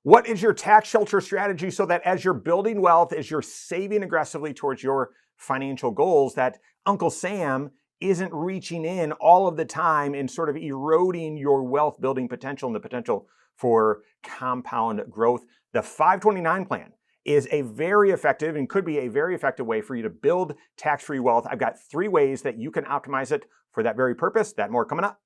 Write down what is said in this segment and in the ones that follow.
What is your tax shelter strategy so that as you're building wealth, as you're saving aggressively towards your financial goals, that Uncle Sam isn't reaching in all of the time and sort of eroding your wealth building potential and the potential for compound growth? The 529 plan is a very effective and could be a very effective way for you to build tax-free wealth. I've got 3 ways that you can optimize it for that very purpose. That more coming up.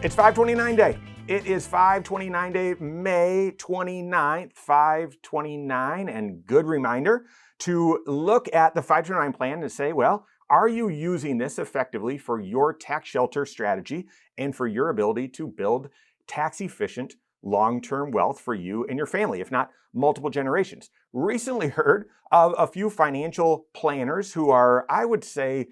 It's 529 day. It is 529 day, May 29th, 529. And good reminder to look at the 529 plan and say, well, are you using this effectively for your tax shelter strategy and for your ability to build tax efficient long-term wealth for you and your family, if not multiple generations? Recently heard of a few financial planners who are, I would say,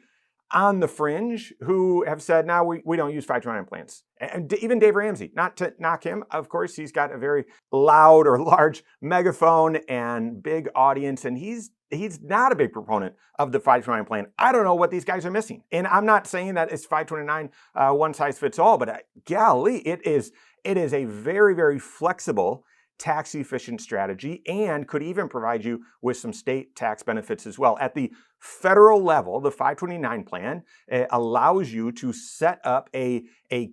on the fringe, who have said, no, we don't use 529 plans. And even Dave Ramsey, not to knock him, of course, he's got a very loud or large megaphone and big audience, and he's not a big proponent of the 529 plan. I don't know what these guys are missing. And I'm not saying that it's 529 one size fits all, but golly, it is a very, very flexible tax efficient strategy and could even provide you with some state tax benefits as well. At the federal level, the 529 plan allows you to set up a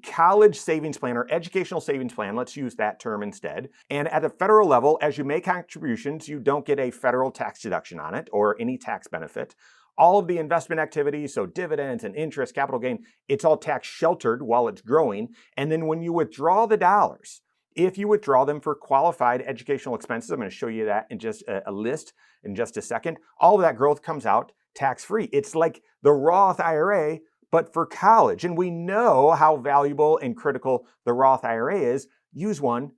college savings plan or educational savings plan. Let's use that term instead. And at the federal level, as you make contributions, you don't get a federal tax deduction on it or any tax benefit. All of the investment activities, so dividends and interest, capital gain, it's all tax sheltered while it's growing. And then when you withdraw the dollars, if you withdraw them for qualified educational expenses, I'm going to show you that in just a list in just a second, all of that growth comes out tax-free. It's like the Roth IRA, but for college. And we know how valuable and critical the Roth IRA is. Use one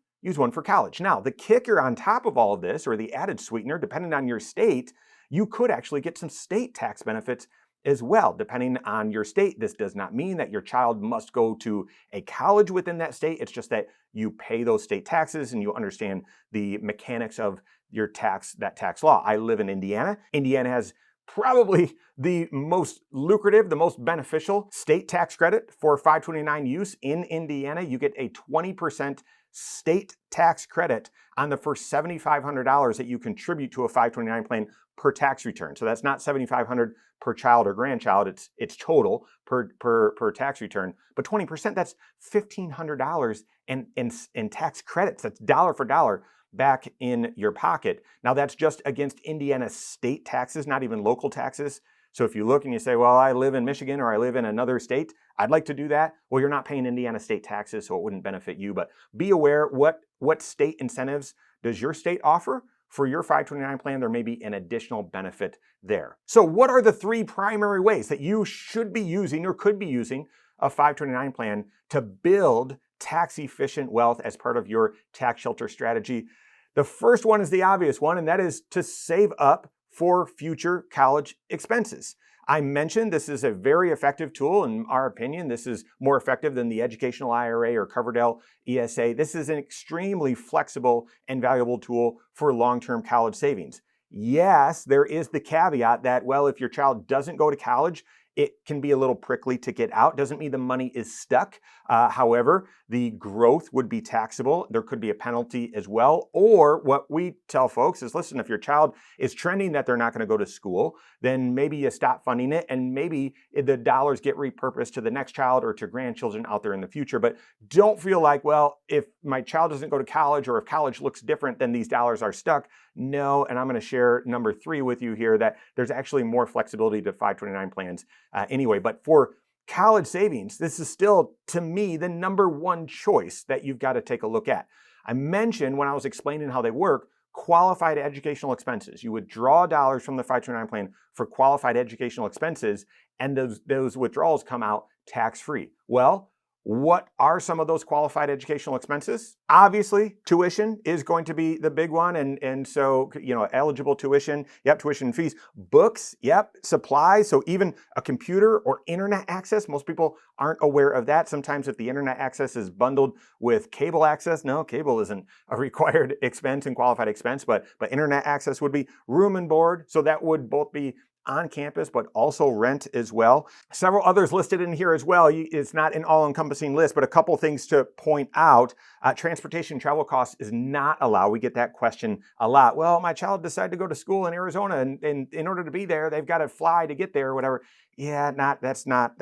for college. Now, the kicker on top of all of this, or the added sweetener, depending on your state, you could actually get some state tax benefits as well, depending on your state. This does not mean that your child must go to a college within that state. It's just that you pay those state taxes and you understand the mechanics of your tax law. I live in Indiana. Indiana has probably the most lucrative, the most beneficial state tax credit for 529 use in Indiana. You get a 20% state tax credit on the first $7,500 that you contribute to a 529 plan per tax return. So that's not $7,500 per child or grandchild. It's total per tax return. But 20%, that's $1,500 in tax credits. That's dollar for dollar back in your pocket. Now that's just against Indiana state taxes, not even local taxes. So if you look and you say, well, I live in Michigan or I live in another state, I'd like to do that. Well, you're not paying Indiana state taxes, so it wouldn't benefit you. But be aware, what state incentives does your state offer? For your 529 plan, there may be an additional benefit there. So what are the 3 primary ways that you should be using or could be using a 529 plan to build tax efficient wealth as part of your tax shelter strategy? The first one is the obvious one, and that is to save up for future college expenses. I mentioned this is a very effective tool. In our opinion, this is more effective than the educational IRA or Coverdell ESA. This is an extremely flexible and valuable tool for long-term college savings. Yes, there is the caveat that, well, if your child doesn't go to college, it can be a little prickly to get out. Doesn't mean the money is stuck. However, the growth would be taxable. There could be a penalty as well. Or what we tell folks is, listen, if your child is trending that they're not going to go to school, then maybe you stop funding it and maybe the dollars get repurposed to the next child or to grandchildren out there in the future. But don't feel like, well, if my child doesn't go to college or if college looks different, then these dollars are stuck. No, and I'm going to share number 3 with you here, that there's actually more flexibility to 529 plans anyway. But for college savings, this is still, to me, the number 1 choice that you've got to take a look at. I mentioned when I was explaining how they work, qualified educational expenses. You would draw dollars from the 529 plan for qualified educational expenses, and those withdrawals come out tax-free. Well, what are some of those qualified educational expenses? Obviously, tuition is going to be the big one. And so, eligible tuition, tuition fees, books, supplies. So even a computer or internet access, most people aren't aware of that. Sometimes if the internet access is bundled with cable access, no, cable isn't a required expense and qualified expense, but internet access would be. Room and board. So that would both be on campus, but also rent as well. Several others listed in here as well. It's not an all-encompassing list, but a couple things to point out. Transportation travel costs is not allowed. We get that question a lot. Well, my child decided to go to school in Arizona, and in order to be there, they've got to fly to get there or whatever. Yeah, that's not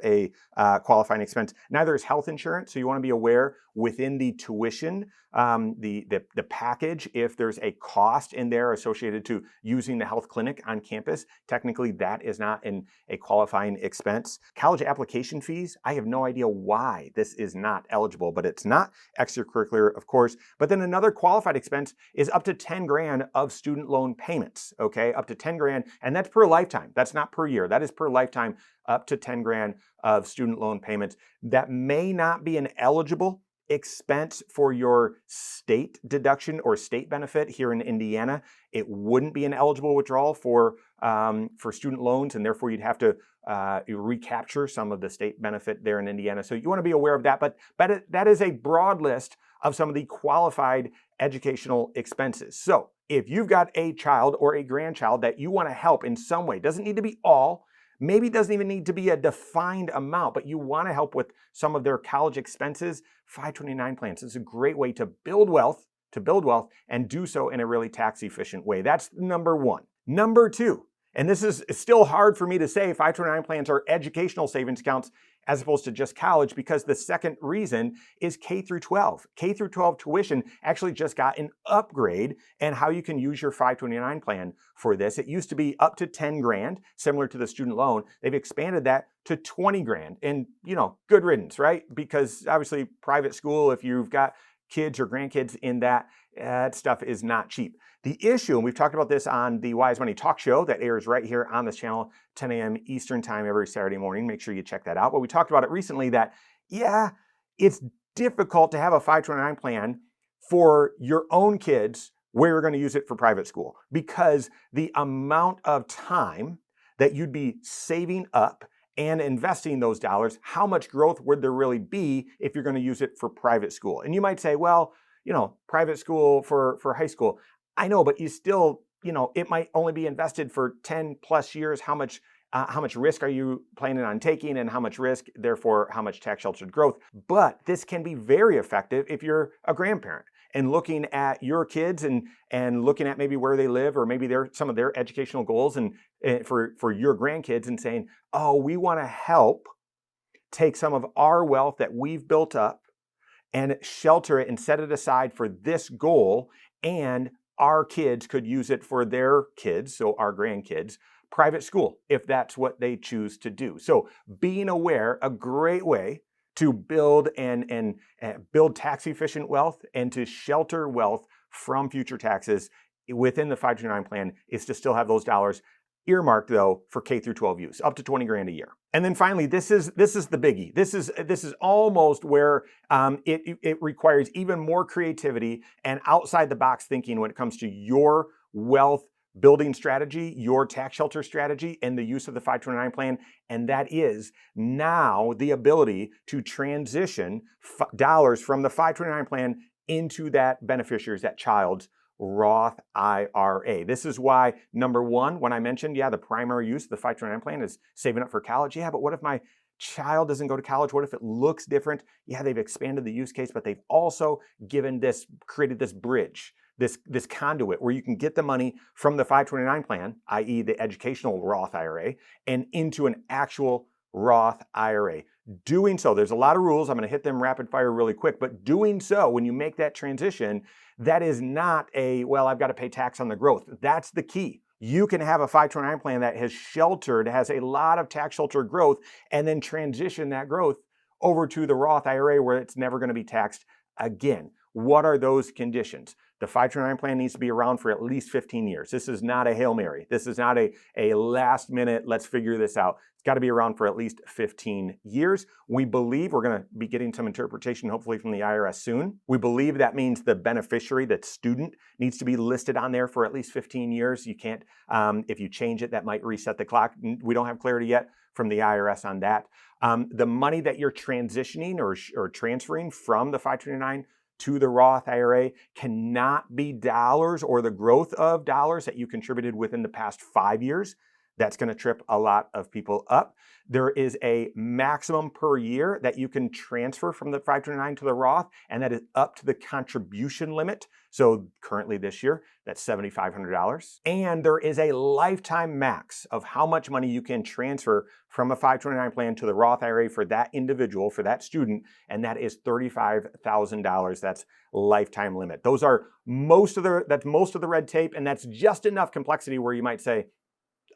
a qualifying expense. Neither is health insurance. So you want to be aware within the tuition, the package, if there's a cost in there associated to using the health clinic on campus, technically that is not a qualifying expense. College application fees, I have no idea why this is not eligible, but it's not extracurricular, of course. But then another qualified expense is up to 10 grand of student loan payments, okay? Up to 10 grand, and that's per lifetime. That's not per year. That is per lifetime, up to 10 grand of student loan payments. That may not be an eligible expense for your state deduction or state benefit here in Indiana. It wouldn't be an eligible withdrawal for student loans, and therefore you'd have to recapture some of the state benefit there in Indiana. So you want to be aware of that, but that is a broad list of some of the qualified educational expenses. So if you've got a child or a grandchild that you want to help in some way, doesn't need to be all, maybe doesn't even need to be a defined amount, but you want to help with some of their college expenses, 529 plans is a great way to build wealth, and do so in a really tax efficient way. That's number one. Number two, and this is still hard for me to say, 529 plans are educational savings accounts as opposed to just college, because the second reason is K through 12. K through 12 tuition actually just got an upgrade and how you can use your 529 plan for this. It used to be up to 10 grand, similar to the student loan. They've expanded that to 20 grand, and good riddance, right? Because obviously private school, if you've got kids or grandkids in that stuff is not cheap. The issue, and we've talked about this on the Wise Money Talk Show that airs right here on this channel, 10 a.m. Eastern time every Saturday morning. Make sure you check that out. But we talked about it recently that, it's difficult to have a 529 plan for your own kids where you're going to use it for private school, because the amount of time that you'd be saving up and investing those dollars, how much growth would there really be if you're going to use it for private school? And you might say, well, private school for high school. I know, but you still, it might only be invested for 10 plus years. How much risk are you planning on taking, and how much risk, therefore, how much tax sheltered growth? But this can be very effective if you're a grandparent and looking at your kids and looking at maybe where they live, or maybe some of their educational goals, and for your grandkids, and saying, oh, we want to help take some of our wealth that we've built up and shelter it and set it aside for this goal, and our kids could use it for their kids, so our grandkids, private school, if that's what they choose to do. So being aware, a great way to build and build tax efficient wealth and to shelter wealth from future taxes within the 529 plan is to still have those dollars earmarked, though, for K through 12 use, up to 20 grand a year. And then finally, this is the biggie. This is almost where it requires even more creativity and outside the box thinking when it comes to your wealth building strategy, your tax shelter strategy, and the use of the 529 plan. And that is now the ability to transition dollars from the 529 plan into that beneficiary's, that child's Roth IRA. This is why, number one, when I mentioned, the primary use of the 529 plan is saving up for college. Yeah, but what if my child doesn't go to college? What if it looks different? Yeah, they've expanded the use case, but they've also created this bridge, this conduit where you can get the money from the 529 plan, i.e. the educational Roth IRA, and into an actual Roth IRA. Doing so, there's a lot of rules. I'm going to hit them rapid fire really quick, but doing so, when you make that transition, that is not I've got to pay tax on the growth. That's the key. You can have a 529 plan that has a lot of tax sheltered growth, and then transition that growth over to the Roth IRA where it's never going to be taxed again. What are those conditions? The 529 plan needs to be around for at least 15 years. This is not a Hail Mary. This is not a last minute, let's figure this out. It's got to be around for at least 15 years. We believe we're going to be getting some interpretation, hopefully from the IRS soon. We believe that means the beneficiary, that student, needs to be listed on there for at least 15 years. You can't, if you change it, that might reset the clock. We don't have clarity yet from the IRS on that. The money that you're transitioning or transferring from the 529 to the Roth IRA cannot be dollars or the growth of dollars that you contributed within the past 5 years. That's going to trip a lot of people up. There is a maximum per year that you can transfer from the 529 to the Roth, and that is up to the contribution limit. So currently this year, that's $7,500. And there is a lifetime max of how much money you can transfer from a 529 plan to the Roth IRA for that individual, for that student, and that is $35,000. That's lifetime limit. Those are most of the red tape, and that's just enough complexity where you might say,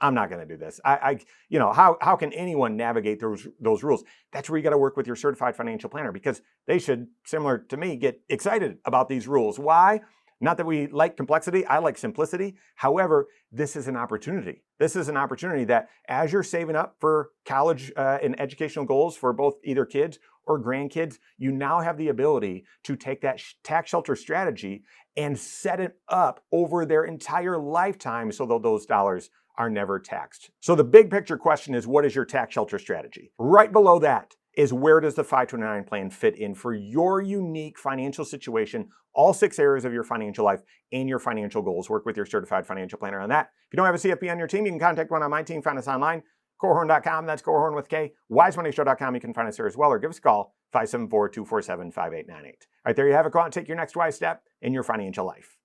I'm not going to do this. How can anyone navigate those rules? That's where you got to work with your certified financial planner, because they should, similar to me, get excited about these rules. Why? Not that we like complexity, I like simplicity. However, this is an opportunity. This is an opportunity that as you're saving up for college and educational goals for both either kids or grandkids, you now have the ability to take that tax shelter strategy and set it up over their entire lifetime so that those dollars are never taxed. So the big picture question is, what is your tax shelter strategy? Right below that is, where does the 529 plan fit in for your unique financial situation, all 6 areas of your financial life and your financial goals? Work with your certified financial planner on that. If you don't have a CFP on your team, you can contact one on my team. Find us online, Korhorn.com. That's Korhorn with K. WiseMoneyShow.com. You can find us there as well, or give us a call, 574-247-5898. All right, there you have it. Go out and take your next wise step in your financial life.